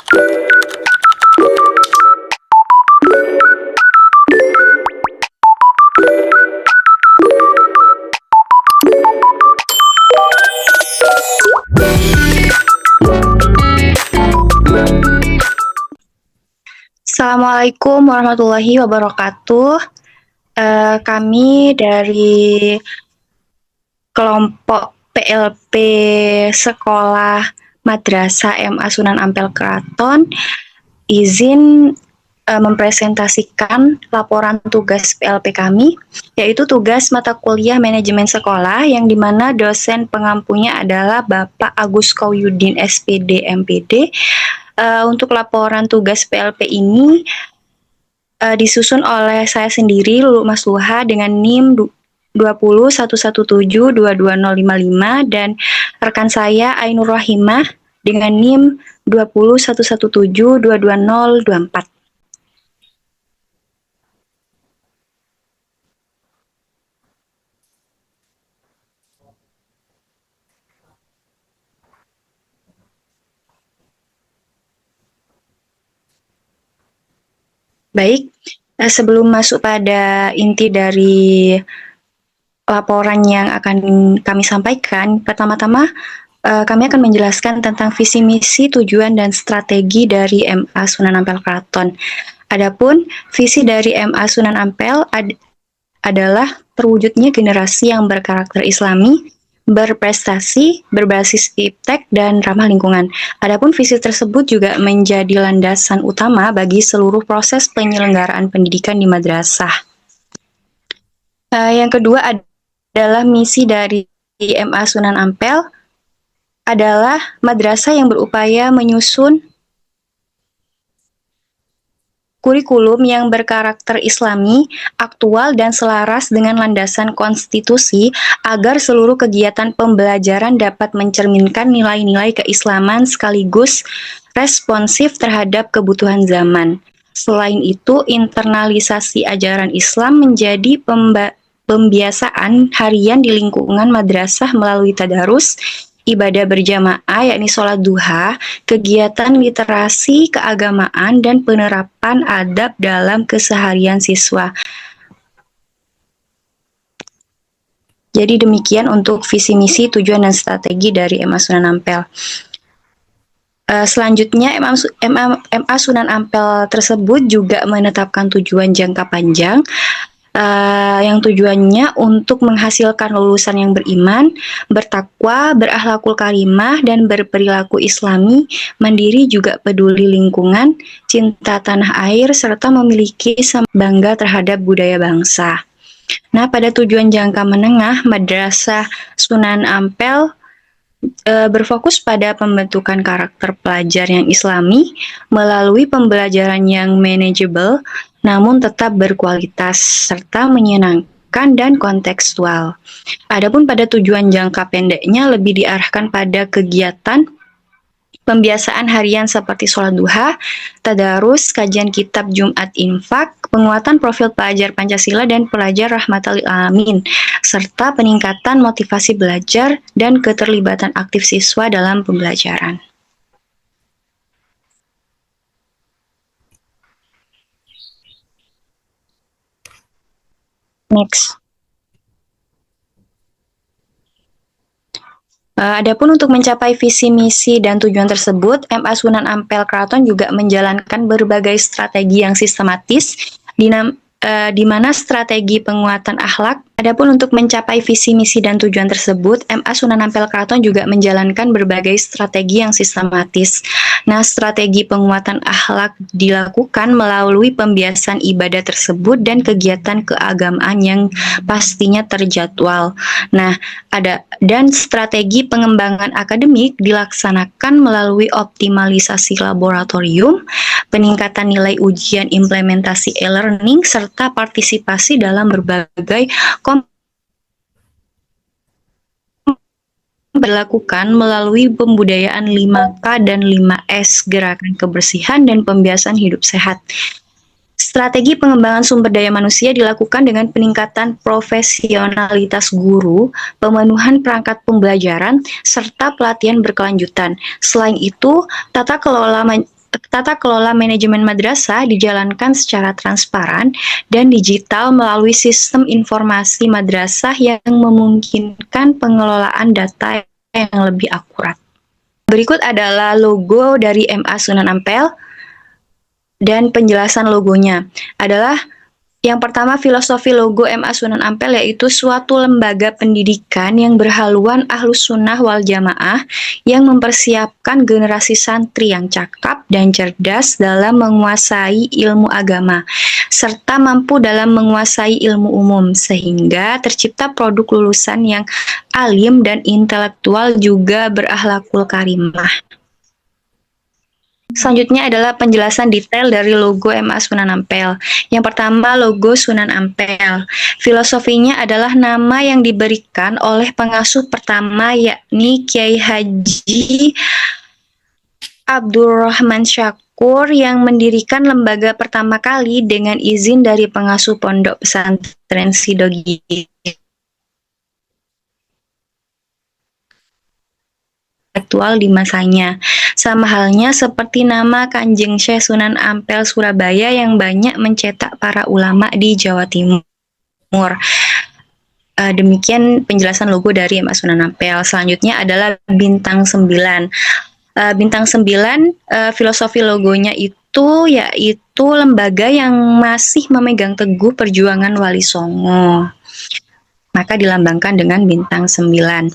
Assalamualaikum warahmatullahi wabarakatuh. Kami dari kelompok PLP Sekolah Madrasah MA Sunan Ampel Kraton izin mempresentasikan laporan tugas PLP kami, yaitu tugas mata kuliah manajemen sekolah yang dimana dosen pengampunya adalah Bapak Agus Koyudin SPD MPD. Untuk laporan tugas PLP ini disusun oleh saya sendiri, Lulu Masluha, dengan NIM 2011722055 dan rekan saya Ainur Rahimah dengan NIM 2011722024. Baik, sebelum masuk pada inti dari laporan yang akan kami sampaikan, pertama-tama kami akan menjelaskan tentang visi misi, tujuan, dan strategi dari MA Sunan Ampel Kraton. Adapun visi dari MA Sunan Ampel adalah terwujudnya generasi yang berkarakter Islami, berprestasi, berbasis iptek, dan ramah lingkungan. Adapun visi tersebut juga menjadi landasan utama bagi seluruh proses penyelenggaraan pendidikan di madrasah. Yang kedua adalah misi dari MA Sunan Ampel adalah madrasah yang berupaya menyusun kurikulum yang berkarakter Islami, aktual, dan selaras dengan landasan konstitusi agar seluruh kegiatan pembelajaran dapat mencerminkan nilai-nilai keislaman sekaligus responsif terhadap kebutuhan zaman. Selain itu, internalisasi ajaran Islam menjadi pembiasaan harian di lingkungan madrasah melalui tadarus, ibadah berjamaah yakni sholat duha, kegiatan literasi keagamaan, dan penerapan adab dalam keseharian siswa. Jadi demikian untuk visi misi, tujuan, dan strategi dari MA Sunan Ampel. Selanjutnya, MA Sunan Ampel tersebut juga menetapkan tujuan jangka panjang, yang tujuannya untuk menghasilkan lulusan yang beriman, bertakwa, berakhlakul karimah, dan berperilaku Islami, mandiri juga peduli lingkungan, cinta tanah air, serta memiliki bangga terhadap budaya bangsa. Nah, pada tujuan jangka menengah, Madrasah Sunan Ampel berfokus pada pembentukan karakter pelajar yang Islami melalui pembelajaran yang manageable namun tetap berkualitas serta menyenangkan dan kontekstual. Adapun pada tujuan jangka pendeknya lebih diarahkan pada kegiatan pembiasaan harian seperti sholat duha, tadarus, kajian kitab Jumat infak, penguatan profil pelajar Pancasila dan pelajar rahmatan lil alamin, serta peningkatan motivasi belajar dan keterlibatan aktif siswa dalam pembelajaran. Next. Adapun untuk mencapai visi misi dan tujuan tersebut, MA Sunan Ampel Kraton juga menjalankan berbagai strategi yang sistematis di mana strategi penguatan akhlak. Adapun untuk mencapai visi misi dan tujuan tersebut, MA Sunan Ampel Kraton juga menjalankan berbagai strategi yang sistematis. Nah, strategi penguatan akhlak dilakukan melalui pembiasan ibadah tersebut dan kegiatan keagamaan yang pastinya terjadwal. Nah, dan strategi pengembangan akademik dilaksanakan melalui optimalisasi laboratorium, peningkatan nilai ujian implementasi e-learning, serta partisipasi dalam berbagai dilakukan melalui pembudayaan 5K dan 5S, gerakan kebersihan dan pembiasan hidup sehat. Strategi pengembangan sumber daya manusia dilakukan dengan peningkatan profesionalitas guru, pemenuhan perangkat pembelajaran, serta pelatihan berkelanjutan. Selain itu, tata kelola Tata kelola manajemen madrasah dijalankan secara transparan dan digital melalui sistem informasi madrasah yang memungkinkan pengelolaan data yang lebih akurat. Berikut adalah logo dari MA Sunan Ampel dan penjelasan logonya adalah yang pertama, filosofi logo MA Sunan Ampel yaitu suatu lembaga pendidikan yang berhaluan Ahlus Sunnah wal Jamaah yang mempersiapkan generasi santri yang cakap dan cerdas dalam menguasai ilmu agama, serta mampu dalam menguasai ilmu umum, sehingga tercipta produk lulusan yang alim dan intelektual juga berakhlakul karimah. Selanjutnya adalah penjelasan detail dari logo MA Sunan Ampel. Yang pertama, logo Sunan Ampel. Filosofinya adalah nama yang diberikan oleh pengasuh pertama, yakni Kiai Haji Abdurrahman Syakur yang mendirikan lembaga pertama kali dengan izin dari pengasuh pondok pesantren Sidogi intelektual di masanya. Sama halnya seperti nama Kanjeng Syekh Sunan Ampel Surabaya yang banyak mencetak para ulama di Jawa Timur. Demikian penjelasan logo dari MA Sunan Ampel. Selanjutnya adalah bintang 9. Bintang 9, filosofi logonya itu yaitu lembaga yang masih memegang teguh perjuangan Wali Songo. Maka dilambangkan dengan bintang 9.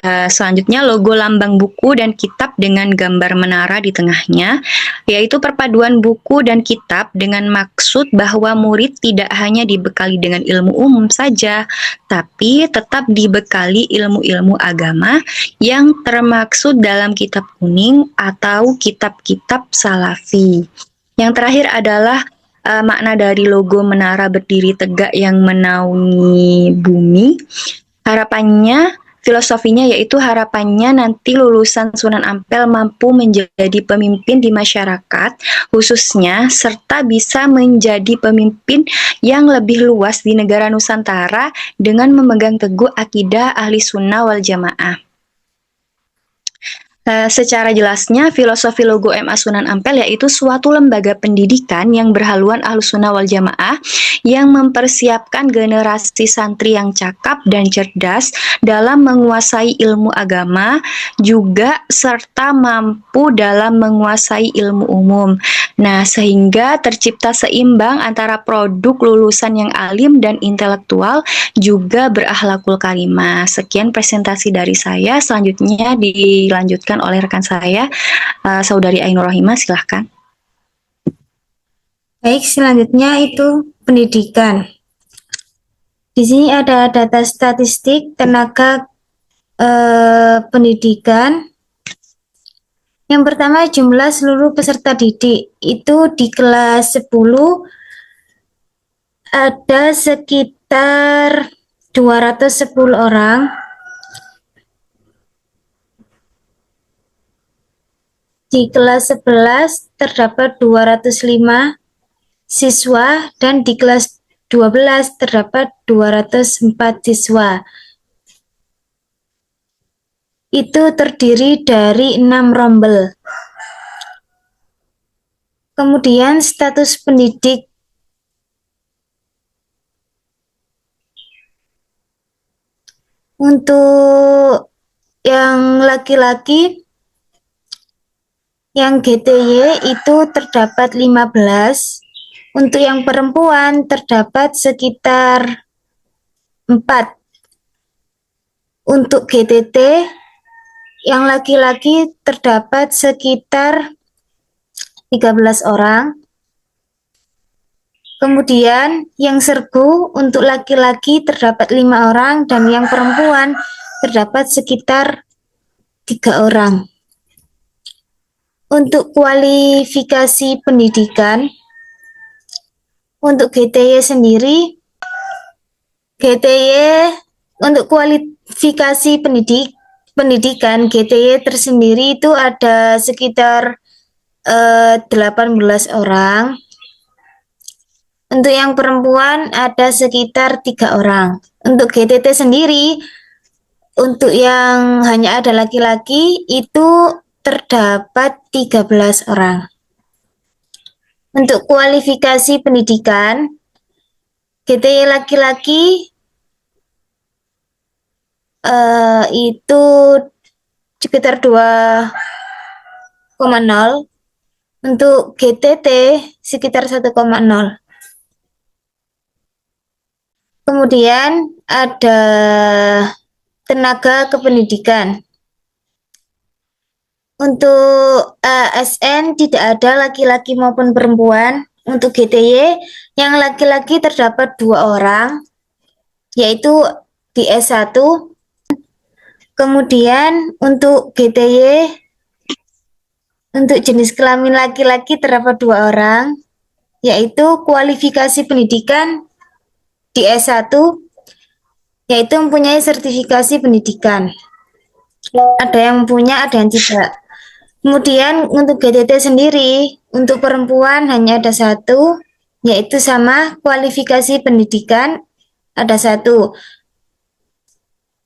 Selanjutnya logo lambang buku dan kitab dengan gambar menara di tengahnya, yaitu perpaduan buku dan kitab dengan maksud bahwa murid tidak hanya dibekali dengan ilmu umum saja, tapi tetap dibekali ilmu-ilmu agama yang termaksud dalam kitab kuning atau kitab-kitab salafi. Yang terakhir adalah makna dari logo menara berdiri tegak yang menaungi bumi. Filosofinya yaitu harapannya nanti lulusan Sunan Ampel mampu menjadi pemimpin di masyarakat khususnya serta bisa menjadi pemimpin yang lebih luas di negara Nusantara dengan memegang teguh akidah ahli sunnah wal jamaah. Secara jelasnya, filosofi logo MA Sunan Ampel yaitu suatu lembaga pendidikan yang berhaluan Ahlus Sunnah wal Jamaah yang mempersiapkan generasi santri yang cakap dan cerdas dalam menguasai ilmu agama, juga serta mampu dalam menguasai ilmu umum. Nah, sehingga tercipta seimbang antara produk lulusan yang alim dan intelektual juga berakhlakul karimah. Sekian presentasi dari saya. Selanjutnya dilanjutkan oleh rekan saya, Saudari Ainur Rohimah, silahkan. Baik, selanjutnya itu pendidikan. Di sini ada data statistik tenaga pendidikan. Yang pertama, jumlah seluruh peserta didik itu di kelas 10 ada sekitar 210 orang. Di kelas 11 terdapat 205 siswa dan di kelas 12 terdapat 204 siswa. Itu terdiri dari 6 rombel. Kemudian status pendidik. Untuk yang laki-laki, yang GTY itu terdapat 15. Untuk yang perempuan terdapat sekitar 4. Untuk GTT, yang laki-laki terdapat sekitar 13 orang. Kemudian yang sergu untuk laki-laki terdapat 5 orang dan yang perempuan terdapat sekitar 3 orang. Untuk kualifikasi pendidikan, untuk GTY sendiri, untuk kualifikasi pendidikan GTY tersendiri itu ada sekitar 18 orang. Untuk yang perempuan ada sekitar 3 orang. Untuk GTT sendiri, untuk yang hanya ada laki-laki itu terdapat 13 orang. Untuk kualifikasi pendidikan, GTY laki-laki itu sekitar 2,0, untuk GTT sekitar 1,0. Kemudian ada tenaga kependidikan. Untuk ASN tidak ada laki-laki maupun perempuan. Untuk GTY yang laki-laki terdapat 2 orang, yaitu di S1. Kemudian untuk GTY untuk jenis kelamin laki-laki terdapat 2 orang, yaitu kualifikasi pendidikan di S1, yaitu mempunyai sertifikasi pendidikan. Ada yang punya, ada yang tidak. Kemudian untuk GTT sendiri, untuk perempuan hanya ada 1, yaitu sama kualifikasi pendidikan ada 1.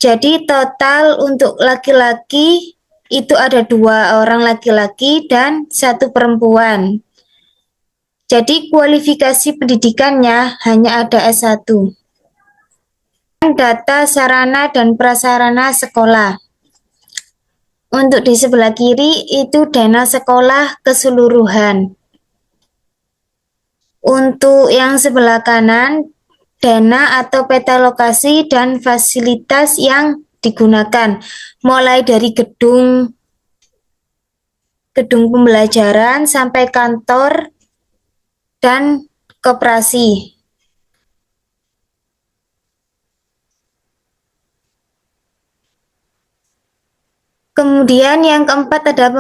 Jadi total untuk laki-laki itu ada 2 orang laki-laki dan 1 perempuan. Jadi kualifikasi pendidikannya hanya ada S1. Data sarana dan prasarana sekolah. Untuk di sebelah kiri itu dana sekolah keseluruhan. Untuk yang sebelah kanan, dana atau peta lokasi dan fasilitas yang digunakan, mulai dari gedung pembelajaran sampai kantor dan koperasi. Kemudian yang keempat ada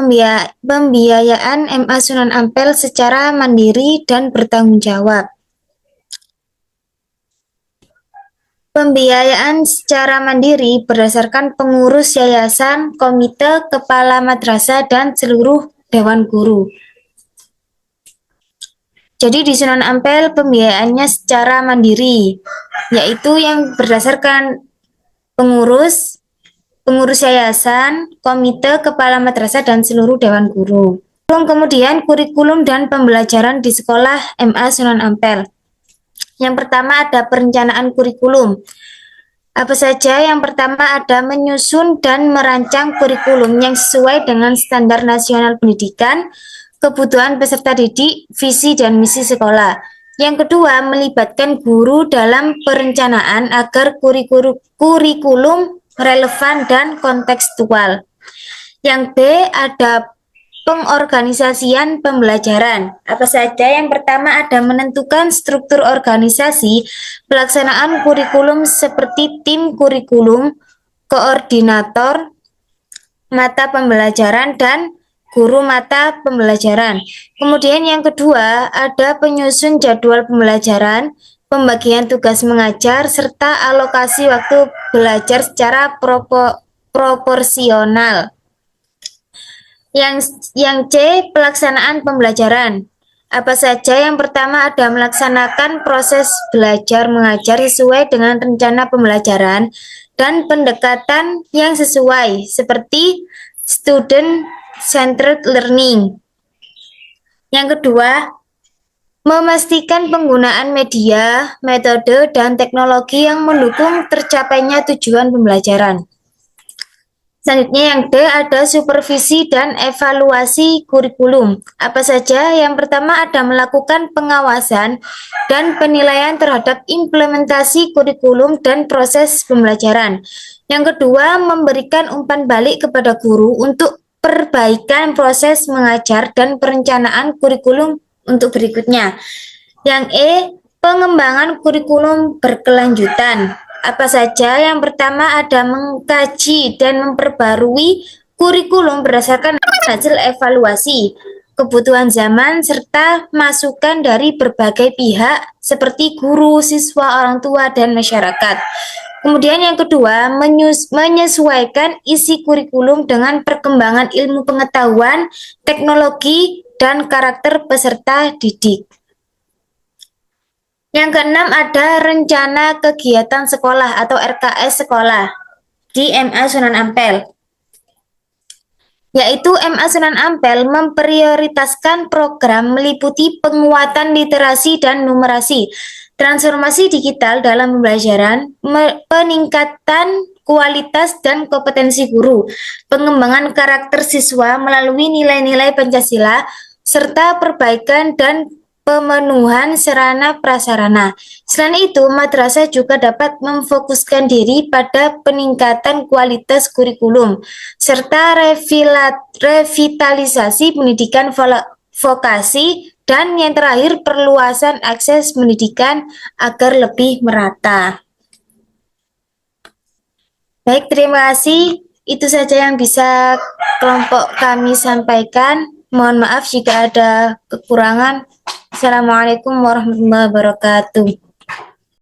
pembiayaan MA Sunan Ampel secara mandiri dan bertanggung jawab. Pembiayaan secara mandiri berdasarkan pengurus yayasan, komite, kepala madrasah, dan seluruh dewan guru. Jadi di Sunan Ampel pembiayaannya secara mandiri, yaitu yang berdasarkan pengurus yayasan, komite, kepala madrasah, dan seluruh dewan guru. Kemudian kurikulum dan pembelajaran di sekolah MA Sunan Ampel. Yang pertama ada perencanaan kurikulum. Apa saja? Yang pertama ada menyusun dan merancang kurikulum yang sesuai dengan standar nasional pendidikan, kebutuhan peserta didik, visi dan misi sekolah. Yang kedua, melibatkan guru dalam perencanaan agar kurikulum relevan dan kontekstual. Yang B ada pengorganisasian pembelajaran. Apa saja? Yang pertama ada menentukan struktur organisasi pelaksanaan kurikulum seperti tim kurikulum, koordinator mata pembelajaran, dan guru mata pembelajaran. Kemudian yang kedua ada penyusun jadwal pembelajaran, pembagian tugas mengajar, serta alokasi waktu belajar secara proporsional. Yang C, pelaksanaan pembelajaran. Apa saja? Yang pertama ada melaksanakan proses belajar mengajar sesuai dengan rencana pembelajaran dan pendekatan yang sesuai, seperti student centered learning. Yang kedua, memastikan penggunaan media, metode, dan teknologi yang mendukung tercapainya tujuan pembelajaran. Selanjutnya yang D ada supervisi dan evaluasi kurikulum. Apa saja? Yang pertama ada melakukan pengawasan dan penilaian terhadap implementasi kurikulum dan proses pembelajaran. Yang kedua, memberikan umpan balik kepada guru untuk perbaikan proses mengajar dan perencanaan kurikulum untuk berikutnya. Yang E, pengembangan kurikulum berkelanjutan. Apa saja? Yang pertama ada mengkaji dan memperbarui kurikulum berdasarkan hasil evaluasi, kebutuhan zaman, serta masukan dari berbagai pihak seperti guru, siswa, orang tua, dan masyarakat. Kemudian yang kedua, menyesuaikan isi kurikulum dengan perkembangan ilmu pengetahuan, teknologi, dan karakter peserta didik. Yang keenam ada rencana kegiatan sekolah atau RKS sekolah di MA Sunan Ampel. yaitu MA Sunan Ampel memprioritaskan program meliputi penguatan literasi dan numerasi, transformasi digital dalam pembelajaran, peningkatan kualitas dan kompetensi guru, pengembangan karakter siswa melalui nilai-nilai Pancasila, serta perbaikan dan pemenuhan sarana prasarana. Selain itu, madrasah juga dapat memfokuskan diri pada peningkatan kualitas kurikulum, serta revitalisasi pendidikan vokasi, dan yang terakhir perluasan akses pendidikan agar lebih merata. Baik, terima kasih. Itu saja yang bisa kelompok kami sampaikan. Mohon maaf jika ada kekurangan. Assalamualaikum warahmatullahi wabarakatuh.